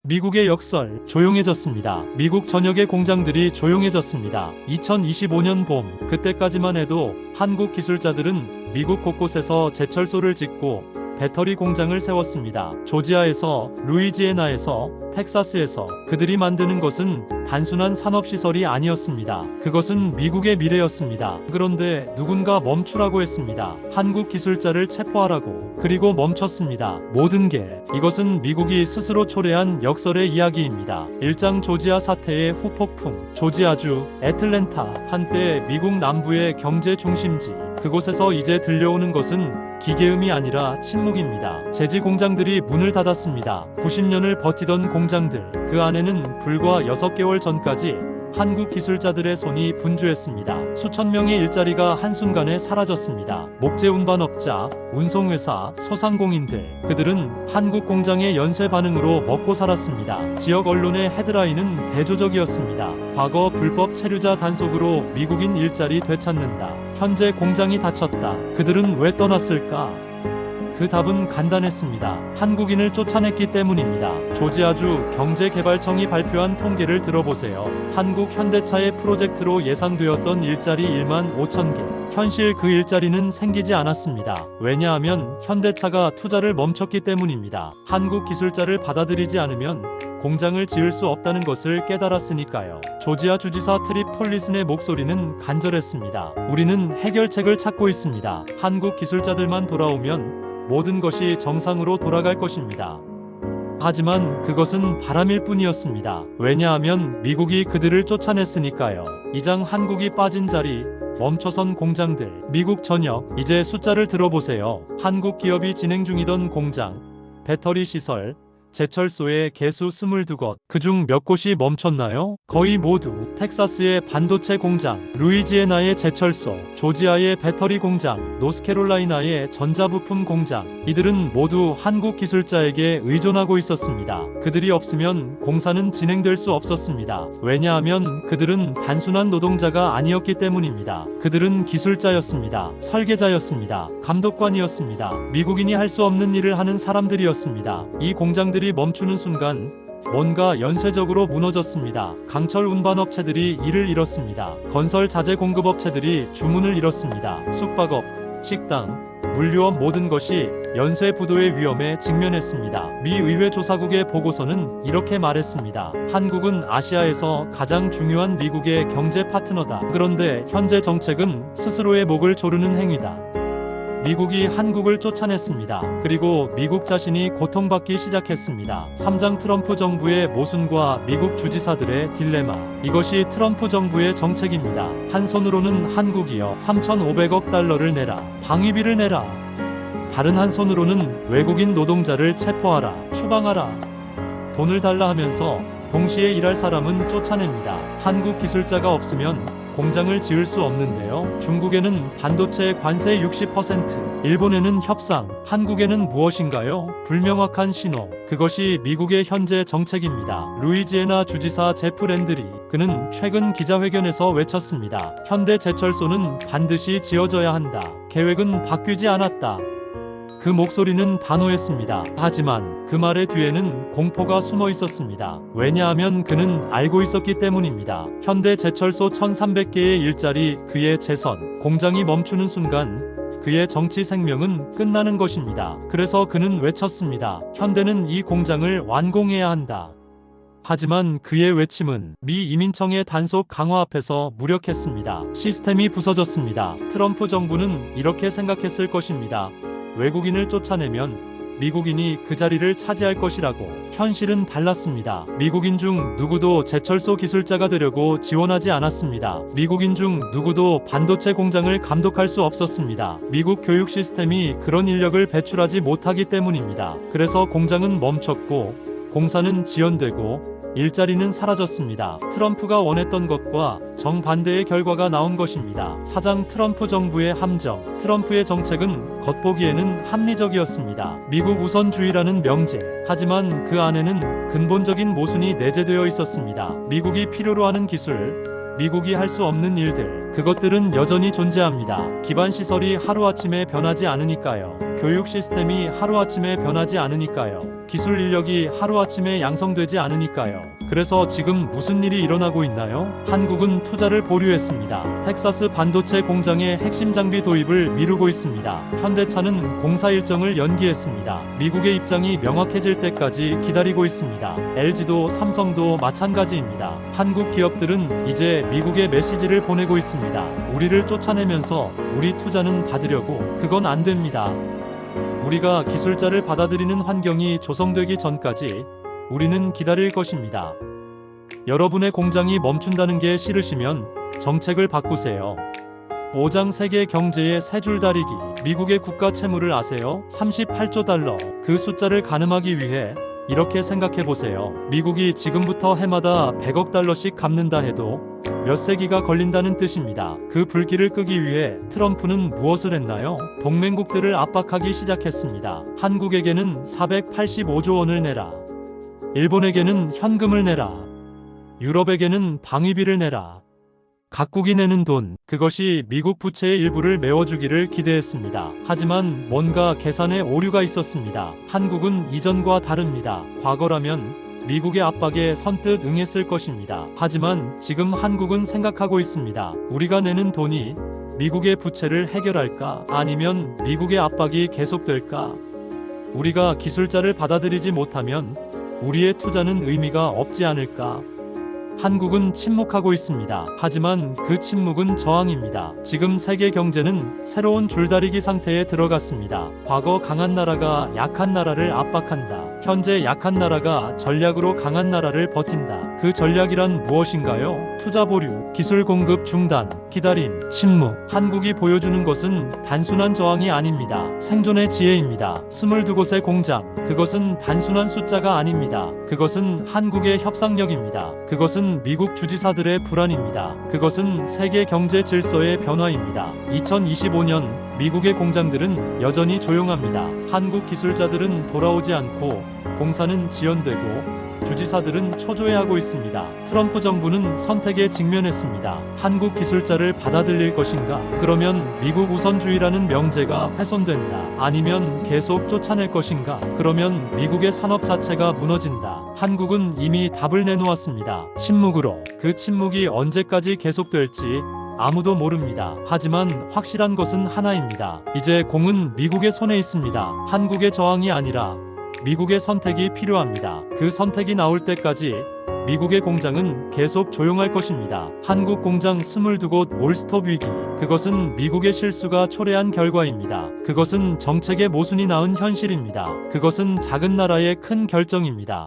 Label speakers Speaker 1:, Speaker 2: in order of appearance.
Speaker 1: 미국의 역설 조용해졌습니다. 미국 전역의 공장들이 조용해졌습니다. 2025년 봄, 그때까지만 해도 한국 기술자들은 미국 곳곳에서 제철소를 짓고 배터리 공장을 세웠습니다. 조지아에서, 루이지애나에서, 텍사스에서 그들이 만드는 것은 단순한 산업시설이 아니었습니다. 그것은 미국의 미래였습니다. 그런데 누군가 멈추라고 했습니다. 한국 기술자를 체포하라고. 그리고 멈췄습니다. 모든 게. 이것은 미국이 스스로 초래한 역설의 이야기입니다. 일장 조지아 사태의 후폭풍. 조지아주, 애틀랜타, 한때 미국 남부의 경제 중심지. 그곳에서 이제 들려오는 것은 기계음이 아니라 침묵입니다. 제지 공장들이 문을 닫았습니다. 90년을 버티던 공장들, 그 안에는 불과 6개월 전까지 한국 기술자들의 손이 분주했습니다. 수천 명의 일자리가 한순간에 사라졌습니다. 목재 운반업자, 운송회사, 소상공인들, 그들은 한국 공장의 연쇄 반응으로 먹고 살았습니다. 지역 언론의 헤드라인은 대조적이었습니다. 과거 불법 체류자 단속으로 미국인 일자리 되찾는다. 현재 공장이 닫혔다. 그들은 왜 떠났을까? 그 답은 간단했습니다. 한국인을 쫓아냈기 때문입니다. 조지아주 경제개발청이 발표한 통계를 들어보세요. 한국 현대차의 프로젝트로 예상되었던 일자리 1만 5천 개. 현실 그 일자리는 생기지 않았습니다. 왜냐하면 현대차가 투자를 멈췄기 때문입니다. 한국 기술자를 받아들이지 않으면 공장을 지을 수 없다는 것을 깨달았으니까요. 조지아 주지사 트립 톨리슨의 목소리는 간절했습니다. 우리는 해결책을 찾고 있습니다. 한국 기술자들만 돌아오면 모든 것이 정상으로 돌아갈 것입니다. 하지만 그것은 바람일 뿐이었습니다. 왜냐하면 미국이 그들을 쫓아냈으니까요. 이장 한국이 빠진 자리, 멈춰선 공장들, 미국 전역, 이제 숫자를 들어보세요. 한국 기업이 진행 중이던 공장, 배터리 시설, 제철소의 개수 22곳, 그중 몇 곳이 멈췄나요? 거의 모두. 텍사스의 반도체 공장, 루이지애나의 제철소, 조지아의 배터리 공장, 노스캐롤라이나의 전자부품 공장, 이들은 모두 한국 기술자에게 의존하고 있었습니다. 그들이 없으면 공사는 진행될 수 없었습니다. 왜냐하면 그들은 단순한 노동자가 아니었기 때문입니다. 그들은 기술자였습니다. 설계자였습니다. 감독관이었습니다. 미국인이 할 수 없는 일을 하는 사람들이었습니다. 이 공장들이 멈추는 순간 뭔가 연쇄적으로 무너졌습니다. 강철 운반업체들이 일을 잃었습니다. 건설 자재 공급업체들이 주문을 잃었습니다. 숙박업, 식당, 물류업 모든 것이 연쇄 부도의 위험에 직면했습니다. 미 의회 조사국의 보고서는 이렇게 말했습니다. 한국은 아시아에서 가장 중요한 미국의 경제 파트너다. 그런데 현재 정책은 스스로의 목을 조르는 행위다. 미국이 한국을 쫓아냈습니다. 그리고 미국 자신이 고통받기 시작했습니다. 3장 트럼프 정부의 모순과 미국 주지사들의 딜레마. 이것이 트럼프 정부의 정책입니다. 한 손으로는 한국이여 3,500억 달러를 내라. 방위비를 내라. 다른 한 손으로는 외국인 노동자를 체포하라. 추방하라. 돈을 달라 하면서 동시에 일할 사람은 쫓아냅니다. 한국 기술자가 없으면 공장을 지을 수 없는데요. 중국에는 반도체 관세 60%, 일본에는 협상, 한국에는 무엇인가요? 불명확한 신호. 그것이 미국의 현재 정책입니다. 루이지애나 주지사 제프 랜드리, 그는 최근 기자회견에서 외쳤습니다. 현대 제철소는 반드시 지어져야 한다. 계획은 바뀌지 않았다. 그 목소리는 단호했습니다. 하지만 그 말의 뒤에는 공포가 숨어 있었습니다. 왜냐하면 그는 알고 있었기 때문입니다. 현대 제철소 1,300개의 일자리, 그의 재선, 공장이 멈추는 순간 그의 정치 생명은 끝나는 것입니다. 그래서 그는 외쳤습니다. 현대는 이 공장을 완공해야 한다. 하지만 그의 외침은 미 이민청의 단속 강화 앞에서 무력했습니다. 시스템이 부서졌습니다. 트럼프 정부는 이렇게 생각했을 것입니다. 외국인을 쫓아내면 미국인이 그 자리를 차지할 것이라고. 현실은 달랐습니다. 미국인 중 누구도 제철소 기술자가 되려고 지원하지 않았습니다. 미국인 중 누구도 반도체 공장을 감독할 수 없었습니다. 미국 교육 시스템이 그런 인력을 배출하지 못하기 때문입니다. 그래서 공장은 멈췄고 공사는 지연되고 일자리는 사라졌습니다. 트럼프가 원했던 것과 정반대의 결과가 나온 것입니다. 사장 트럼프 정부의 함정. 트럼프의 정책은 겉보기에는 합리적이었습니다. 미국 우선주의라는 명제. 하지만 그 안에는 근본적인 모순이 내재되어 있었습니다. 미국이 필요로 하는 기술, 미국이 할 수 없는 일들, 그것들은 여전히 존재합니다. 기반 시설이 하루아침에 변하지 않으니까요. 교육 시스템이 하루아침에 변하지 않으니까요. 기술 인력이 하루아침에 양성되지 않으니까요. 그래서 지금 무슨 일이 일어나고 있나요? 한국은 투자를 보류했습니다. 텍사스 반도체 공장의 핵심 장비 도입을 미루고 있습니다. 현대차는 공사 일정을 연기했습니다. 미국의 입장이 명확해질 때까지 기다리고 있습니다. LG도 삼성도 마찬가지입니다. 한국 기업들은 이제 미국에 메시지를 보내고 있습니다. 우리를 쫓아내면서 우리 투자는 받으려고. 그건 안 됩니다. 우리가 기술자를 받아들이는 환경이 조성되기 전까지 우리는 기다릴 것입니다. 여러분의 공장이 멈춘다는 게 싫으시면 정책을 바꾸세요. 5장 세계 경제의 세 줄 다리기. 미국의 국가 채무를 아세요? 38조 달러. 그 숫자를 가늠하기 위해 이렇게 생각해 보세요. 미국이 지금부터 해마다 100억 달러씩 갚는다 해도 몇 세기가 걸린다는 뜻입니다. 그 불길을 끄기 위해 트럼프는 무엇을 했나요? 동맹국들을 압박하기 시작했습니다. 한국에게는 485조 원을 내라. 일본에게는 현금을 내라. 유럽에게는 방위비를 내라. 각국이 내는 돈, 그것이 미국 부채의 일부를 메워주기를 기대했습니다. 하지만 뭔가 계산에 오류가 있었습니다. 한국은 이전과 다릅니다. 과거라면 미국의 압박에 선뜻 응했을 것입니다. 하지만 지금 한국은 생각하고 있습니다. 우리가 내는 돈이 미국의 부채를 해결할까? 아니면 미국의 압박이 계속될까? 우리가 기술자를 받아들이지 못하면 우리의 투자는 의미가 없지 않을까? 한국은 침묵하고 있습니다. 하지만 그 침묵은 저항입니다. 지금 세계 경제는 새로운 줄다리기 상태에 들어갔습니다. 과거 강한 나라가 약한 나라를 압박한다. 현재 약한 나라가 전략으로 강한 나라를 버틴다. 그 전략이란 무엇인가요? 투자 보류, 기술 공급 중단, 기다림, 침묵. 한국이 보여주는 것은 단순한 저항이 아닙니다. 생존의 지혜입니다. 22곳의 공장, 그것은 단순한 숫자가 아닙니다. 그것은 한국의 협상력입니다. 그것은 미국 주지사들의 불안입니다. 그것은 세계 경제 질서의 변화입니다. 2025년 미국의 공장들은 여전히 조용합니다. 한국 기술자들은 돌아오지 않고 공사는 지연되고 주지사들은 초조해하고 있습니다. 트럼프 정부는 선택에 직면했습니다. 한국 기술자를 받아들일 것인가? 그러면 미국 우선주의라는 명제가 훼손된다. 아니면 계속 쫓아낼 것인가? 그러면 미국의 산업 자체가 무너진다. 한국은 이미 답을 내놓았습니다. 침묵으로. 그 침묵이 언제까지 계속될지 아무도 모릅니다. 하지만 확실한 것은 하나입니다. 이제 공은 미국의 손에 있습니다. 한국의 저항이 아니라 미국의 선택이 필요합니다. 그 선택이 나올 때까지 미국의 공장은 계속 조용할 것입니다. 한국 공장 22곳 올스톱 위기. 그것은 미국의 실수가 초래한 결과입니다. 그것은 정책의 모순이 낳은 현실입니다. 그것은 작은 나라의 큰 결정입니다.